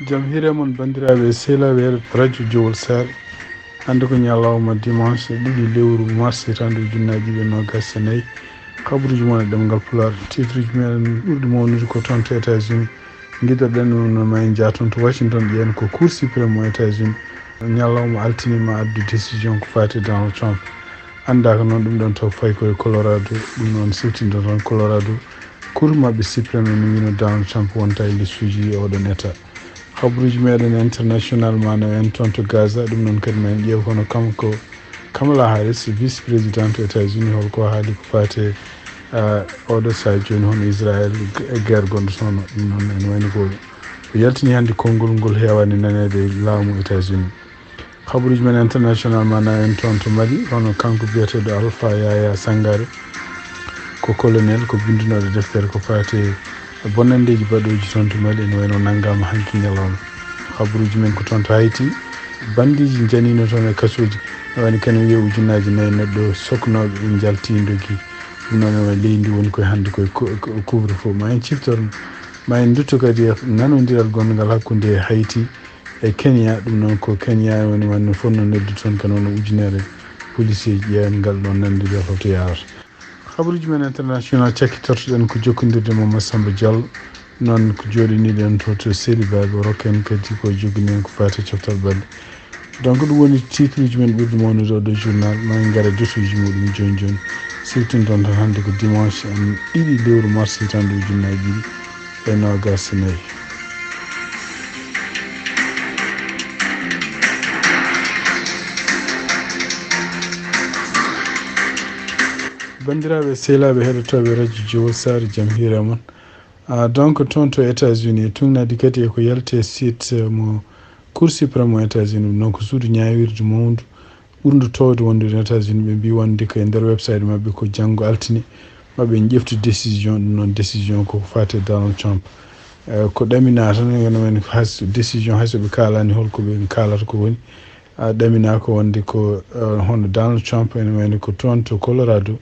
jam hire mon bandiraɓe sehlaɓe radio Jowol Sare hande ko ñalawma dimanche ɗiɗi lewru mars hitande ujunnaji ɓe nogas e nayyi kabaruji mon e ɗemgal Pulaar titruji meɗen ɓurɗi mawnude ko toon to États-Unis guidoɗen no ma en jaa toon to Washington ƴeewen ko cour suprême mo États-Unis ñalawma altinima addu décision ko fati Donald Trump anda ko noon ɗum ɗon taw fayi koye Colorado ɗum noon siftinde toon Colorado cour mabɓe suprême no wino Donald Trump wonta e lissuji oɗon état habaruji meɗen international mano en toon to Gaza ɗum noon kadi ma en ƴeew kono kanko Kamala Harris vice président to États-Unis holko haali ko fate oɗo saha joni hono Israël e guerre gonɗo toon ɗum noon en wayno ko yaltini hannde konngol ngol heewani nanede laamu États-Unis habaruji men international mana en toon to Mali hono kanko biyeteɗo Alpha Yaya Sangare ko colonel ko bindunoɗo deftere ko fate bonnandeji baɗoji toon to Mali ene wayno nanggama hanki ñalawma habaruji men ko toon to Hayti bandiji janino toon e kasoji wani kene wiye ujunnaji nayyi neɗɗo soknoɓe ɓe jaltindoki ɗum noon e leydi woni koye hannde koye couvre feu ma en ciftorno ma en dutto kadi nanodiral gongal hakkude Hayti e Kenya ɗum noon ko Kenya woni wanno fonno noddu toon kano no ujunere policier ji ƴeewen ngal ɗon nandiri holto yawata habaruji men international cakkitortoɗen ko jokkodirde Mamadou Samba Diallo noon ko joɗiniɗen to Sélibaɓe rokken kadi ko jogini en ko fate coftal balɗe donc ɗum woni titruji men ɓurɗi mawnude oɗo journal ma en gara jotuji muɗum joni joni siftinton tan hannde ko dimanche en ɗiɗi lewru mars hitande ujunnaji ɗiɗi e nogas e nayyi bandiraɓe sehlaɓe heɗotoɓe radio Jowol Sare jaam hiire moon donc toon to États-Unis tugnadi kadi eko yalte site mo cour suprême mo États-Unis noon ko suudu ñawirde mawdu ɓurdu towde wonde no États-Unis ɓe mbi wonde ko e nder website mabɓe ko janggo altine mabɓe ƴeftu décision ɗum noon décision koko fate Donald Trump ko ɗamina tan ene wayno has décision haysoɓe kalani holko ɓe kalata ko woni ɗamina ko wonde ko hono Donald Trump ene wayno ko toon to Colorado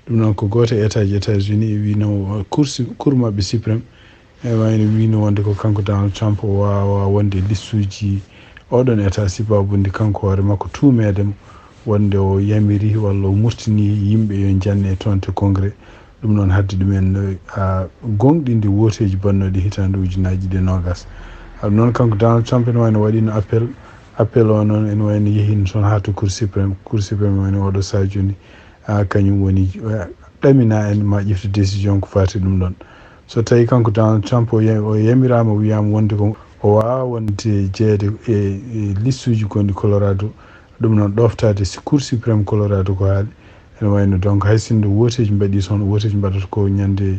ɗum noon ko goto état ji États-Unis e wino cour mabɓe suprême e wayno wino wonde ko kanko Donald Trump o wawa wonde lissuji oɗon état sibabude kanko hoore makko tumedemo wonde o yamiri walla o murtini yimɓe yo janne toon to congrès ɗum noon hadde ɗumen gonɗinde woteji bannoɗe hitande ujunnaji ɗe nogas noon kanko Donald Trump ene wayno waɗino appel o noon ene wayno yehino toon ha to cour suprême wayno oɗo saha joni kañum woni ɗamina en ma ƴeftu décision ko fati ɗum ɗon so tawi kanko Donald Trump o yamirama wiyama wonde ko o wawa wonde jeeyede e lissuji gonɗi Colorado ɗum noon ɗoftade cour suprême Colorado ko haali ene wayno donc haysindo woteji mbaɗi toon woteji mbaɗata ko ñande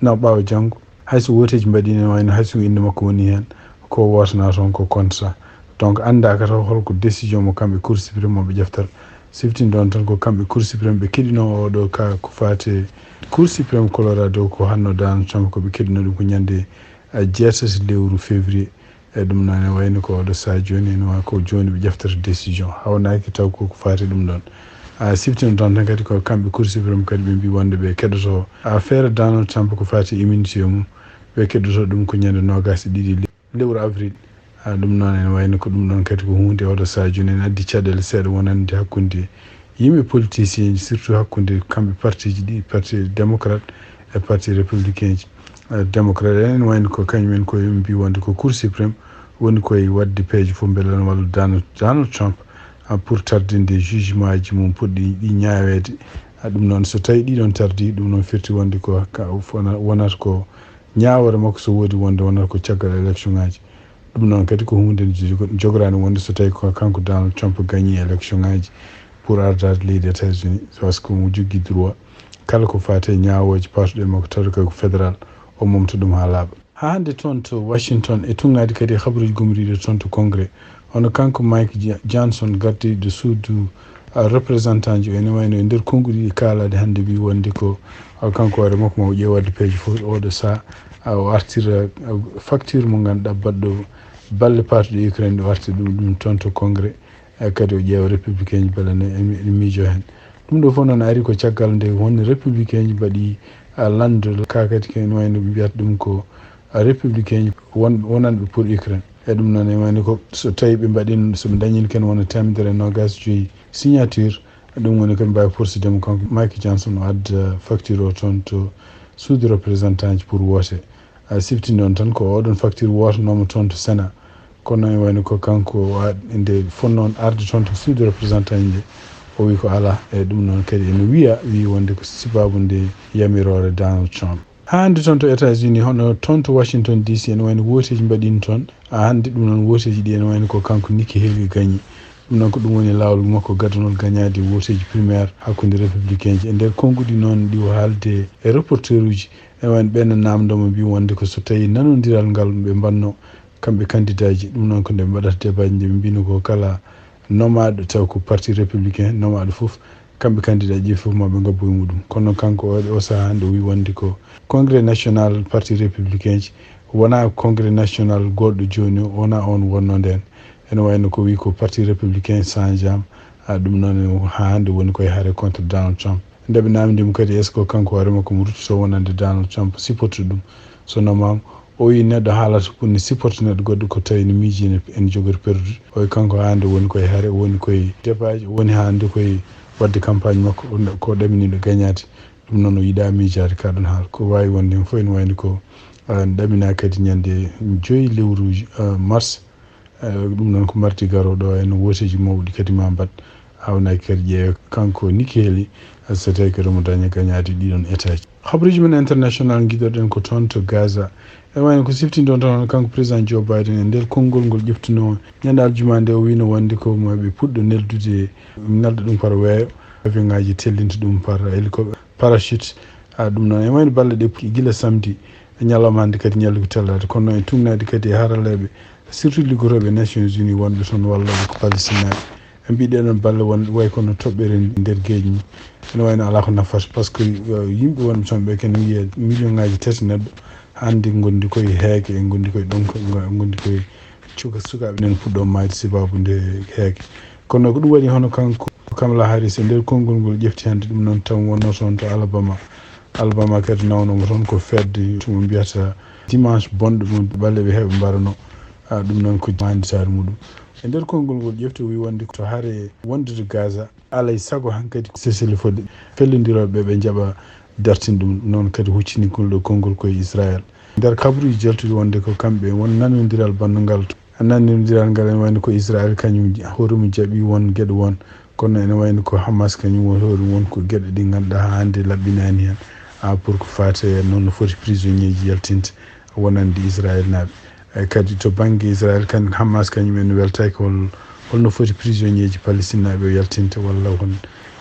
ɓawa janggo hayso woteji mbaɗi ne wayno hayso inde makko woni hen ko wotana toon ko contrat donc anda kata holko décision mo kamɓe cour suprême moɓe ƴeftata siftinde on tan ko kamɓe cour suprême ɓe keɗino oɗo ka ko fate cour suprême Colorado ko hanno Donald Trump koɓe keɗino ɗum ko ñande jeetati lewru février e ɗum noon e wayno ko oɗo saha joni ene wawi ko joni ɓe ƴeftata décision hawnaki taw koko fate ɗum ɗon siftinde ton tan kadi ko kamɓe cour suprême kadi ɓe mbi wonde ɓe keɗoto affaire Donald Trump ko fate immunité mum ɓe keɗoto ɗum ko ñande nogas e ɗiɗi lewru avril ɗum noon ene wayno ko ɗum ɗon kadi ko hunde oɗo saha joni en addi caɗele seeɗa wonande hakkude yimɓe politicien ji surtout hakkude kamɓe parti ji ɗi parti démocrate e parti républicain ji démocrate enen wayno ko kañumen koye mbi wonde ko cour suprême woni koye wadde peeje fof beele ne walla Donald Trump pour tardinde jugement ji mum puɗɗi ɗi ñawede ɗum noon so tawi ɗiɗon tardi ɗum noon firti wonde ko wonata ko ñawore makko so woodi wonde wonata ko caggal élection ngaji ɗum noon kadi ko hunde jogorani wonde so tawi ko kanko Donald Trump gagni élection ngaji pour ardade leydi États-Unis par ce que mo jogui droit kala ko fate ñawoji patuɗe makko tawde koye ko fédéral o momta ɗum ha laaɓa ha hande toon to Washington e tungadi kadi habaruji gomriɗe toon to congrès hono kanko Mike Johnson gardiɗo suudu représentant ji ene wayno e nder konnguli ɗi kalade hande mbi wonde ko kanko hoore makko mo ƴeewade peeje fof oɗo saha o artira facture mo ganduɗa baɗɗo balle patuɗe Ukraine ɗo artira ɗum toon to congrès kadi o ƴeewa républicain ji beele ne miijo hen ɗum ɗo fof noon ari ko caggal nde woni républicain ji mbaɗi lande ka kadi ken wayno mbiyata ɗum ko républicain ji wonanɓe pour Ukraine ɗum noon wani ko so tawi ɓe mbaɗin soɓe dañin ken wona temedere nogas joyi signature ɗum woni koɓe mbawi poursuidemo kanko Mike Johnson o adda facture o toon to suudu représentant ji pour woote siftinde on tan ko oɗon facture wotanoma toon to Sénat kono e wayno ko kanko nde fonnoon arde toon to suudu représentant ji o wi ko ala e ɗum noon kadi ene wi wonde ko sababu nde yamirore Donald Trump. Hande toon to États-Unis hono toon to Washington DC ene wayno woteji mbaɗin toon hande ɗum noon woteji ɗi ene wayno ko kanko Nikki Haley gañi ɗum noon ko ɗum woni lawol makko gadanol gañade woteji primaire hakkude républicain ji e nder konngudi noon ɗi o haalde e reporter uji ene wayno ɓenne namdomo mbi wonde ko so tawi nanodiral ngal ɓe mbanno kamɓe candidat ji ɗum noon ko nde mbaɗata débat ji ɓe mbino ko kala nomaɗo taw ko parti républicain nomaɗo fof kamɓe candidat ji fof maɓe gabbo e muɗum kono kanko o saaha hande o wi wonde ko congrès national parti républicain ji wona congrès national goɗɗo joni wona on wonno nden ene wayno ko wi ko parti républicain sans jam ɗum noon ha hande woni koye haare contre Donald Trump ndeɓe namdimo kadi est ce que kanko hoorema komo ruttoto wonande Donald Trump sipporto ɗum so nomama o wi neɗɗo haalata ko ne supporte neɗɗo goɗɗo ko tawi ne miiji ene jogori perdu o kanko hande woni koye haare woni koye débat woni hande koye wadde campagne makko ko ɗaminiɗo gañade ɗum noon o yiiɗa miijade ka ɗon haala ko wawi wonde hen fof ene wayno ko ɗamina kadi ñande 5 lewru mars ɗum noon ko mardi garoɗo ene woteji mawɗi kadi ma mbad hawnaki kadi ƴeewa kanko Nikki Haley so tawi kadi omo daña gañade ɗiɗon état ji. Habaruji men international guiɗoɗen ko toon to Gaza ene wayno ko siftinde on tan kanko président Joe Biden e nder konngol ngol ƴeftuno ñande aljuma nde o wino wonde ko moɓe puɗɗo neldude nelda ɗum par weeyo avion ngaji tellinta ɗum par hélicoptère parachute ɗum noon ene wayno balɗe ɗe guila samedi ñalawma hande kadi ñallugo tellade kono e tugnade kadi e haraleɓe surtout liggotoɓe Nations Unies wonɓe toon wallaɓe ko palestinaɓe ɓe mbi ɗeɗon balle way kono toɓɓere nder gueji ni ene wayno ala ko nafata par ce que yimɓe wonɓe toon ɓe kene wiiya million ngaji tati neɗɗo hande gondi koye heege e gondi koye ɗon gondi koye sukaɓe nen puɗɗo mayde sababu nde heege kono ko ɗum waɗi hono kanko Kamala Harris e nder konngol ngol ƴefti hande ɗum noon taw wonno toon to Alabama kadi nawnomo toon ko fedde mo mbiyata dimanche bonɗo ɗum balleɓe heeɓe mbarano ɗum noon ko manditare muɗum e nder konngol ngol ƴefti o wi wonde to haare wondude Gaza alay saago hankkadi seseli fodde fellodiroɓe ɓe jaɓa dartin ɗum noon kadi huccini kolɗo konngol koye Israël nder kabaruji jaltuɗi wonde ko kamɓe won nanodiral bannungal nanodiral ngal ene wayno ko Israël kañum hooremum jaaɓi won gueɗe won kono ene wayno ko Hamas kañum hooremum won ko gueɗe ɗi ganduɗa ha hande laɓɓinani hen pour ko fate noon no foti prisonnier ji yaltinte wonande Israël naaɓe kadi to banggue Israël kan Hamas kañum en weltaki holno foti prisonnier ji Palestine naaɓe o yaltinta walla hon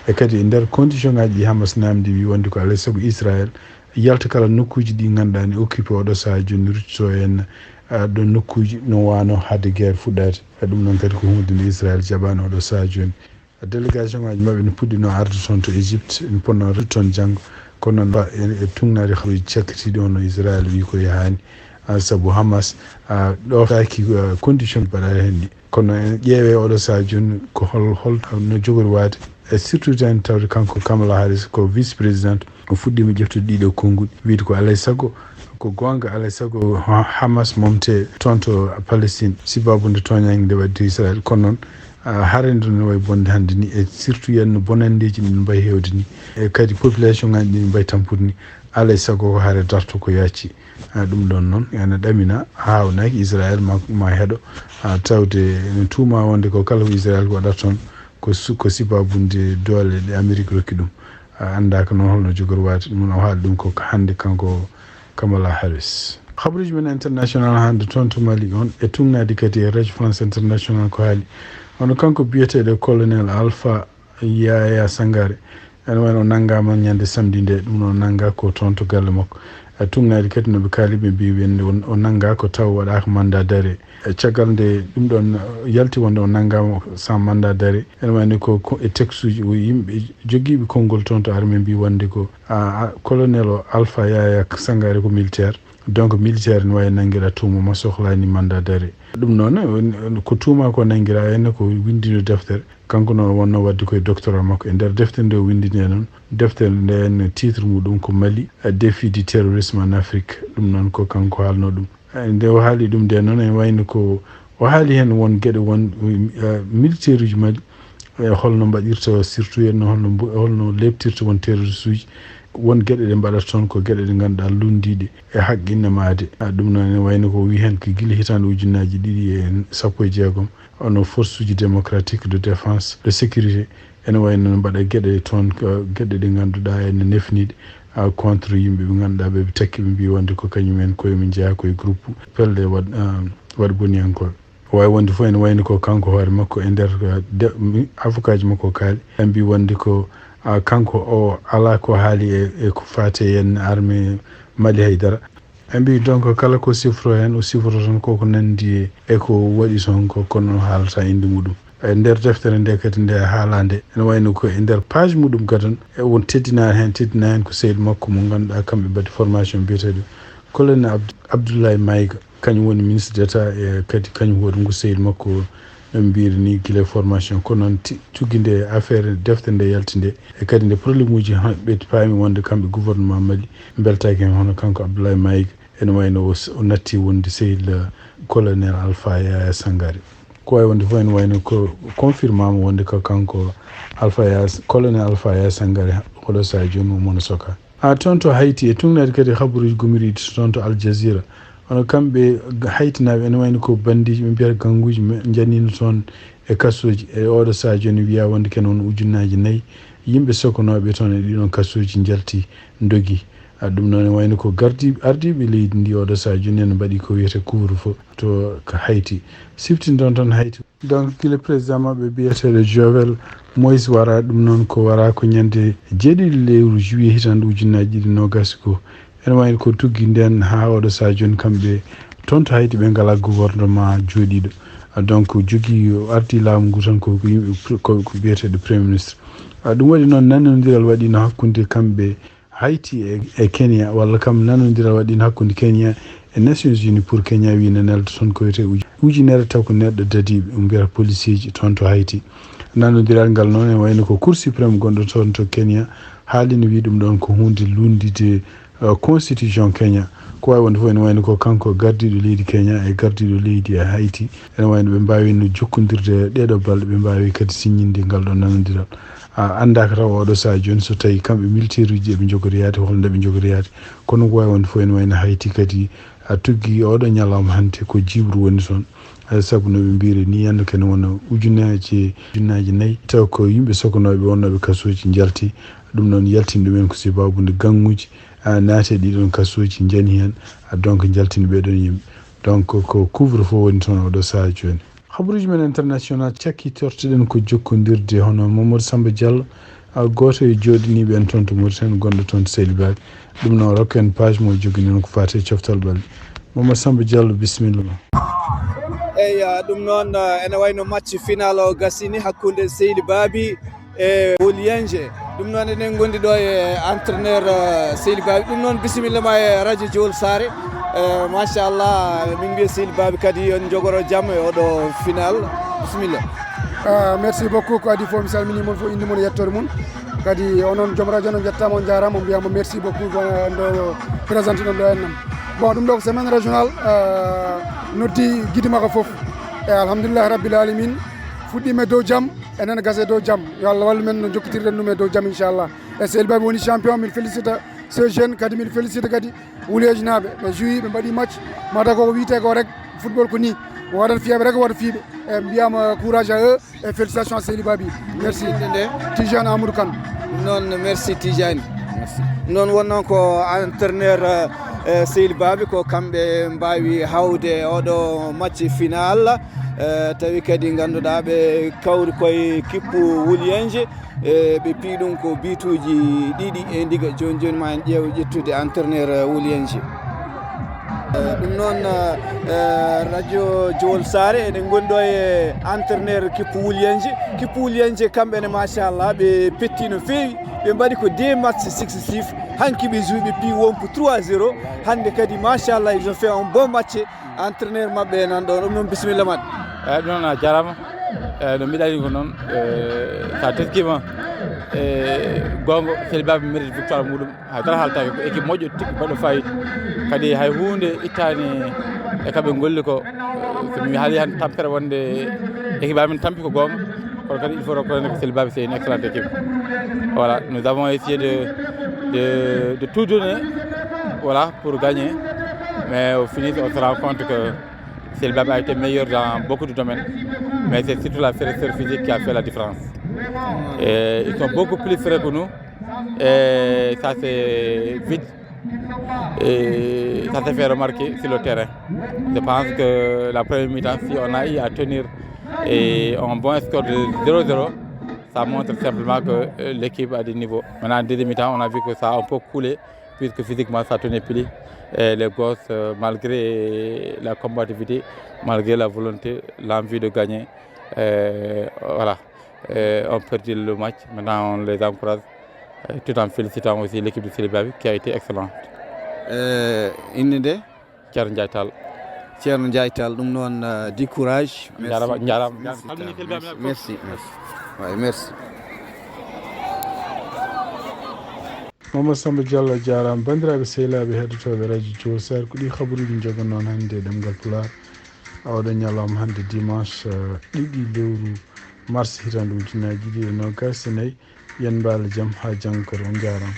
e kadi e nder condition ngaji ɗi Hamas namdi wi wonde ko alay saago Israël yalta kala nokkuji ɗi ganduɗa ne occupé oɗo saaha joni ruttito en ɗo nokkuji no wano hadde guerre fuɗɗade ɗum noon kadi ko hunde nde Israël jaɓano oɗo saaha joni délégation ngaji mabɓe ne puɗɗino arde toon to Égypte ne ponno rutto toon janggo kono e tugnade habaruji cakkitiɗi on no Israël wi ko yahani saabu Hamas ɗoftaki condition mbaɗa hen ɗi kono ƴeewe oɗo saaha joni ko hol no jogori waade e surtout tan tawde kanko Kamala Harris ko vice président o fuɗɗima ƴeftude ɗiɗo konguɗi wiide ko alay saago ko gonga alay saago Hamas momte toon to Palestine sibabude toñague nde waddi Israël kono noon harande no wayi bonde hande ni e surtout yenno bonandeji ɗin mbayi hewde ni e kadi population ngaji ɗin mbayi tampude ni alay saago ko haare darto ko yacci ɗum ɗon noon ene ɗamina hawnaki Israël ma heeɗo tawde ene tuuma wonde ko kala ko Israël waɗata toon ko sibabunde doole ɗe Amérique rokki ɗum andaka noon holno jogori waade ɗum o haali ɗum ko hande kanko Kamala Harris. Habaruji men international hande toon to Mali on e tugnadi kadi e Radio France International ko haali hono kanko biyeteɗo colonel Alpha Yaya Sangare ene wayno nanggama ñande samedi nde ɗum noon nangga ko toon to galle makko tugnadi kadi noɓe kaaliɓe mbi wende o nangga ko taw waɗaka mandat d'arrêt e caggal nde ɗum ɗon yalti wonde o nanggama sans mandat d'arrêt ene wayno ko e texte uji yimɓe joguiɓe konngol toon to armé mbi wonde ko colonel o Alpha Yaya Sangare ko militaire donc militaire ne wawi nanguira tuuma ma sohlani mandat d'arrêt ɗum noon ko tuuma ko nanguira henne ko windino deftere kanko noon wonno wadde koye doctorat makko e nder deftere nde o windini noon deftere nde titre muɗum ko Mali défi du terrorisme en Afrique ɗum noon ko kanko haalno ɗum nde o haali ɗum nde noon ene wayno ko o haali hen won gueɗe won militaire uji mali holno mbaɗirta surtout henno holno lebtirta won terroriste uji won gueɗe ɗe mbaɗata toon ko gueɗe ɗe ngannduɗa lundiɗe e haqqinne maade ɗum noon ene wayno ko wi hen ko guila hitande ujunnaji 2016 ono force uji démocratique de défense de sécurité ene wayno no mbaɗa gueɗe toon gueɗe ɗe ngannduɗa ene nefniɗe contre yimɓe ɓe ngannduɗa ɓe takki ɓe mbi wonde ko kañumen koyemin jeeya koye groupe pelde waɗ boniyankoɓe wawi wonde fof ene wayno ko kanko hoore makko e nder avocat ji makko kaali ɓe mbi wonde ko kanko o ala ko haali e ko fate henna armée Mali haydara ɓe mbi donc kala ko sifro hen o sifro tan koko nandi e ko waɗi toon ko kono haalata inde muɗum e nder deftere nde kadi nde haalande ene wayno ko e nder page muɗum kadi won teddina hen ko sehil makko mo ngannduɗa kamɓe mbaɗi formation biyeteɗo colonel Abdoulaye Maïga kañum woni ministre d'état e kadi kañum woni ngu sehil makko no mbiri ni guila formation kono noon tugui nde affaire defte nde yalti nde e kadi nde probléme uji ɓe paami wonde kamɓe gouvernement Mali beltaki hen hono kanko Abdoulaye Maïga ene wayno o natti wonde sehil colonel Alpha Yaya Sangare ko wawi wonde fof ene wayno ko confirmama wonde ko kanko colonel Alpha Yaya Sangare oɗo saha joni omono soka toon to Hayti e tungnade kadi habaruji gomiriɗi toon to Al Jazeera ono kamɓe haytinaɓe ene wayno ko bandiji ɓe mbiyata ganguji janino toon e kassoji e oɗo saha joni wiya wonde ken won ujunnaji 4 yimɓe sokonoɓe toon e ɗiɗon kassoji jalti dogui ɗum noon ene wayno ko ardiɓe leydi ndi oɗo saha joni ene mbaɗi ko wiyete couvre-feu to Hayti siftindon toon Hayti donc kile président mabɓe biyeteɗo Jovel Moïse wara ɗum noon ko wara ko ñande 7 lewru juillet hitande ujunnaji 2020 ene wayno ko tugui nden ha oɗo saha joni kamɓe toon to Hayti ɓe ngala gouvernement jooɗiɗo donc jogui ardi laamu ngu tan ko yimɓe ko biyeteɗo premier ministre ɗum waɗi noon nanodiral waɗino hakkude kamɓe Hayti e Kenya walla kam nanodiral waɗino hakkude Kenya e Nations Unies pour Kenya wi ne nelda toon ko wiyete ujunere taw ko neɗɗo dadiɓe mbiyata policier ji toon to Hayti nanodiral ngal noon e wayno ko cour suprême gonɗo toon to Kenya haalino wi ɗum ɗon ko hunde lundide constitution Kenya ko wawi wonde fof ene wayno ko kanko gardiɗo leydi Kenya e gardiɗo leydi e Hayti ene wayno ɓe mbawi no jokkodirde ɗeɗo balɗe ɓe mbawi kadi signinde ngal ɗon nanodiral andaka taw oɗo saha joni so tawi kamɓe militaire uji eɓe jogoriyade holno ɓe jogoriyade kono ko wawi wonde fof ene wayno Hayti kadi tugui oɗo ñalawma hannde ko jibru woni toon saabu no ɓe mbiri ni henno kene wona ujunnaji 4 taw ko yimɓe sokonoɓe wonnoɓe kassoji jalti ɗum noon yaltini ɗumen ko sababude ganguji naate ɗiɗon kassoji jani hen donc jaltini ɓeɗon yimɓe donc ko couvre-feu woni toon oɗo saha joni habaruji men international cakkitortoɗen ko jokkodirde hono Mamadou Samba Diallo goto e joɗiniɓe en toon to Mauritanie gonɗo toon to Seydi Baaɓe ɗum noon rokka en page mo jogui noon ko fate coftal ɓalɗe Mamadou Samba Diallo bisimilla ma eyi ɗum noon ene wayno match final o gasini hakkude Seydi Baaɓe e Dimanche ɗum noon enen gondi ɗo e entraîneur Seydi Baaɓe ɗum noon bisimilla ma e radio Diol Sare machallah min mbiya Seydi Baaɓe kadi on jogoro jaam e oɗo final bisimilla merci beaucoup ko adi fof mi salmini moon fof inde moon e yettode mum kadi onon joom radio noon jettama on jarama on mbiyama merci beaucoup ndo présenté ɗon ɗo hennam bon ɗum ɗo ko semaine régional noddi guide makko foof e alhamdoulillahi rabbil alamin fuɗɗima e dow jaam enen gasa e dow jaam yo Allah wallu men no jokkotirɗen ɗum e dow jaam inchallah e Seydi Baaɓe woni champion min félicita ce jeune kadi min félicita kadi wuleji naɓe ɓe joui ɓe mbaɗi match mata koko wiyete ko rek football ko ni waɗat fiyaɓe rek waɗa fiiɓe e mbiyama courage à eux et félicitations à Seydi Baaɓe merci Tijane Amadou Kane noon merci Tijane merci noon wonnoon ko entraîneur Seydi Baaɓe ko kamɓe mbawi hawde oɗo match final tawi kadi ganduɗa ɓe kawri koye kippu Wulianje ɓe pi ɗum ko bituji ɗiɗi e ndiga joni joni ma en ƴeew ƴettude entraîneur Wulianje ɗum noon radio Diol Sare eɗen gondi ɗo e entraîneur kippu Wulianje kamɓene machallah ɓe petti no fewi ɓe mbaɗi ko 2 matchs successifs hanki ɓe joué ɓe pi wonko 3-0 hande kadi machallah ils ont fait un bon match entraîneur mabɓe nan ɗo ɗum noon bisimilla maɗa ɗum noon a jarama no mbiɗani ko noon sa teskima gonga Seydi Baaɓe mérite victoire muɗum hay dara haaltake ko équipe moƴƴo tigui mbaɗɗo fayida kadi hay hunde ittani e kamɓe golli ko somi haali han tampere wonde équipe amin tampi ko gonga kono kadi il faut reconnaître que Selibaɓe c'est une excellente équipe. Voilà, nous avons essayé de tout donner, voilà, pour gagner, mais au final on se rend compte que Selibaɓe a été meilleur dans beaucoup de domaines, mais c'est surtout la fermeture physique qui a fait la différence. Et ils sont beaucoup plus frais que nous, et ça c'est vite, et ça s'est fait remarquer sur le terrain. Je pense que la première mi-temps, si on a eu à tenir un bon score de 0-0, ça montre simplement que l'équipe a des niveaux. Maintenant, en deuxième mi-temps, on a vu que ça a un peu coulé, puisque physiquement, ça tenait plus. Et les gosses, malgré la combativité, malgré la volonté, l'envie de gagner, voilà, ont perdu le match. Maintenant, on les encourage, tout en félicitant aussi l'équipe de Selibaɓe qui a été excellente. Inninde Thierno Ndiaye Tall. Thierno Ndiaye Tall, ɗum noon du courage. Merci. Ouais, merci. Mama Samba Diallo jarama bandiraɓe sehilaɓe heɗotoɓe radio Diosar ko ɗi habaruji jogon noon hannde e ɗemgal Pulaar awɗo ñalawma hannde dimanche 2 lewru mars hitande 2024 yen mbaala jaam ha janggo on jarama.